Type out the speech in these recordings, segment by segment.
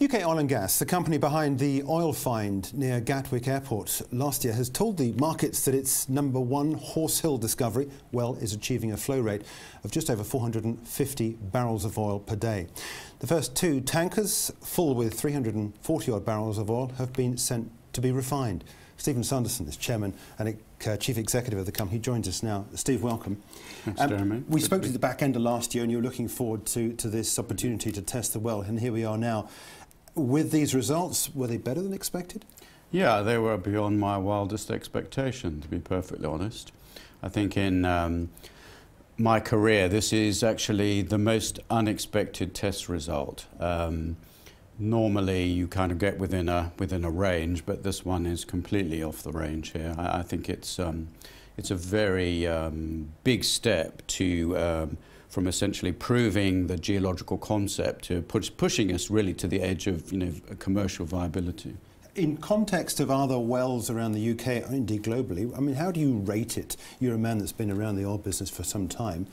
UK Oil and Gas, the company behind the oil find near Gatwick Airport last year, has told the markets that its #1 Horse Hill discovery well is achieving a flow rate of just over 450 barrels of oil per day. The first two tankers, full with 340 odd barrels of oil, have been sent to be refined. Stephen Sanderson is chairman and chief executive of the company. He joins us now. Steve, welcome. Thanks, Jeremy. We spoke to you at the back end of last year and you were looking forward to this opportunity to test the well, and here we are now. With these results, were they better than expected? Yeah, they were beyond my wildest expectation, to be perfectly honest. I think in my career, this is actually the most unexpected test result. Normally, you kind of get within a range, but this one is completely off the range here. I think it's a very big step to from essentially proving the geological concept to pushing us really to the edge of commercial viability. In context of other wells around the UK, or indeed globally, I mean, how do you rate it? You're a man that's been around the oil business for some time.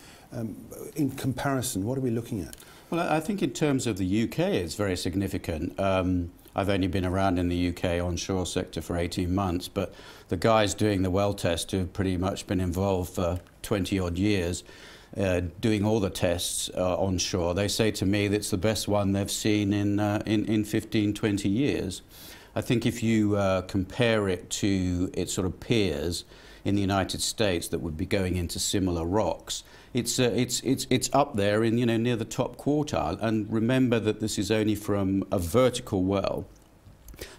In comparison, what are we looking at? Well, I think in terms of the UK, it's very significant. I've only been around in the UK onshore sector for 18 months, but the guys doing the well test have pretty much been involved for 20 odd years, doing all the tests onshore. They say to me that it's the best one they've seen in 15, 20 years. I think if you compare it to its sort of peers in the United States that would be going into similar rocks, it's up there in near the top quartile. And remember that this is only from a vertical well.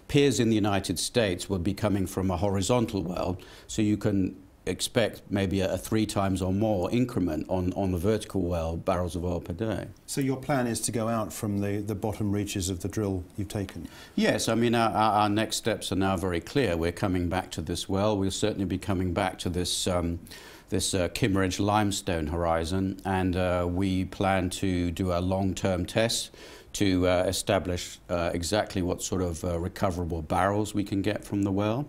Peers in the United States will be coming from a horizontal well, so you can expect maybe a 3 times or more increment on the vertical well, barrels of oil per day. So your plan is to go out from the bottom reaches of the drill you've taken? Yes, I mean our next steps are now very clear. We're coming back to this well. We'll certainly be coming back to this Kimmeridge limestone horizon, and we plan to do a long-term test to establish exactly what sort of recoverable barrels we can get from the well.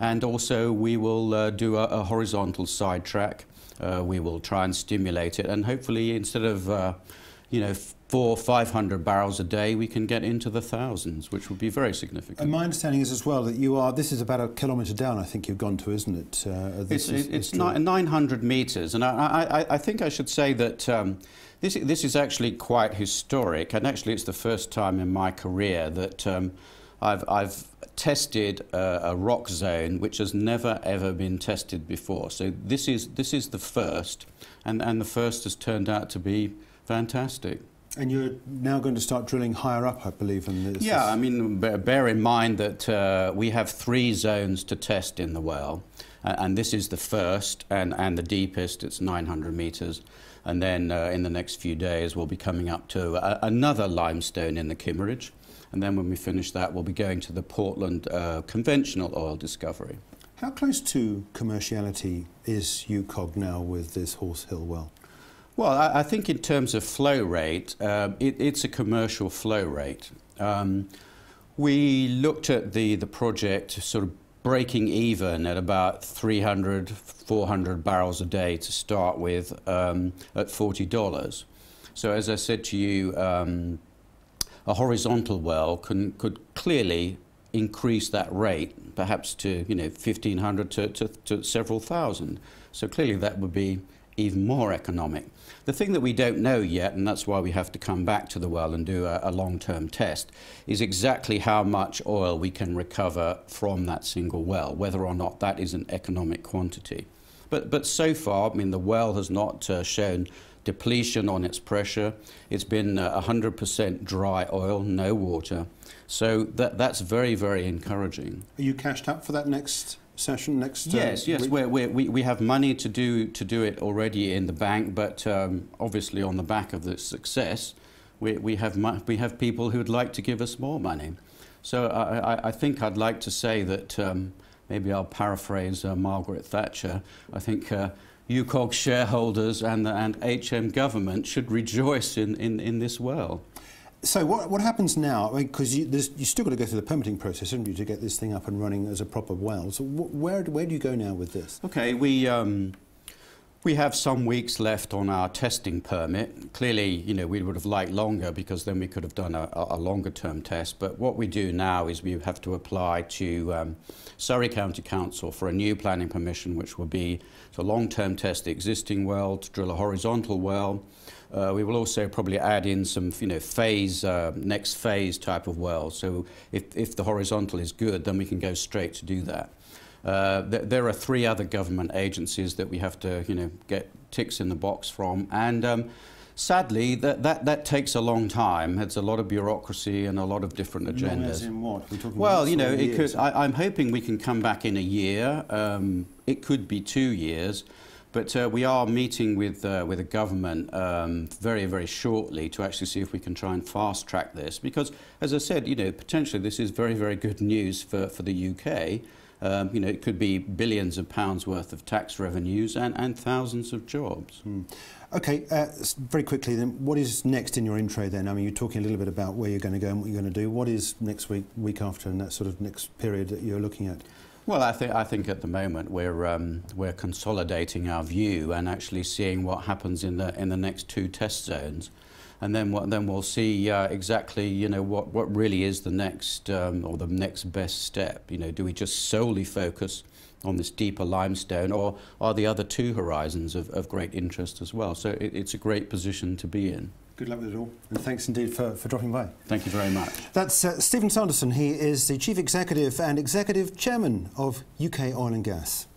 And also we will do a horizontal sidetrack. We will try and stimulate it, and hopefully instead of 400 or 500 barrels a day, we can get into the thousands, which would be very significant. And my understanding is as well that this is about a kilometre down, I think you've gone to, isn't it? It's 900 metres, and I think I should say that this is actually quite historic, and actually it's the first time in my career that I've tested a rock zone which has never ever been tested before. So this is the first, and the first has turned out to be fantastic. And you're now going to start drilling higher up, I believe, in this. Yeah, I mean, bear in mind that we have 3 zones to test in the well, and this is the first and the deepest. It's 900 metres, and then in the next few days we'll be coming up to another limestone in the Kimmeridge. And then when we finish that, we'll be going to the Portland conventional oil discovery. How close to commerciality is UKOG now with this Horse Hill well? Well, I think in terms of flow rate, it's a commercial flow rate. We looked at the project sort of breaking even at about 300, 400 barrels a day to start with at $40. So as I said to you, a horizontal well could clearly increase that rate, perhaps to 1,500 to several thousand. So clearly that would be even more economic. The thing that we don't know yet, and that's why we have to come back to the well and do a long-term test, is exactly how much oil we can recover from that single well, whether or not that is an economic quantity. But so far, I mean, the well has not shown depletion on its pressure. It's been 100% dry oil, no water. So that's very, very encouraging. Are you cashed up for that next session? Yes. We have money to do it already in the bank, but obviously on the back of this success, we have people who'd like to give us more money. So I think I'd like to say that maybe I'll paraphrase Margaret Thatcher. I think UKOG shareholders and HM government should rejoice in this well. So what happens now? Because you still got to go through the permitting process, haven't you, to get this thing up and running as a proper well. So where do you go now with this? Okay, We have some weeks left on our testing permit. Clearly, you know, we would have liked longer because then we could have done a longer term test. But what we do now is we have to apply to Surrey County Council for a new planning permission, which will be to long-term test the existing well, to drill a horizontal well. We will also probably add in some, you know, next phase type of wells. So if the horizontal is good, then we can go straight to do that. There are 3 other government agencies that we have to, you know, get ticks in the box from, and sadly, that takes a long time. It's a lot of bureaucracy and a lot of different agendas. Long as in what? We're talking well, about you know, it could. I'm hoping we can come back in a year. It could be 2 years. But we are meeting with the government very, very shortly to actually see if we can try and fast track this. Because, as I said, you know, potentially this is very, very good news for the UK. You know, it could be billions of pounds worth of tax revenues and thousands of jobs. OK, very quickly then, what is next in your intro then? I mean, you're talking a little bit about where you're going to go and what you're going to do. What is next week, week after, and that sort of next period that you're looking at? Well, I think at the moment we're consolidating our view and actually seeing what happens in the next 2 test zones, and then we'll see exactly, you know, what really is the next or the next best step. You know, do we just solely focus on this deeper limestone, or are the other 2 horizons of great interest as well? So it's a great position to be in. Good luck with it all, and thanks indeed for dropping by. Thank you very much. That's Stephen Sanderson. He is the Chief Executive and Executive Chairman of UK Oil and Gas.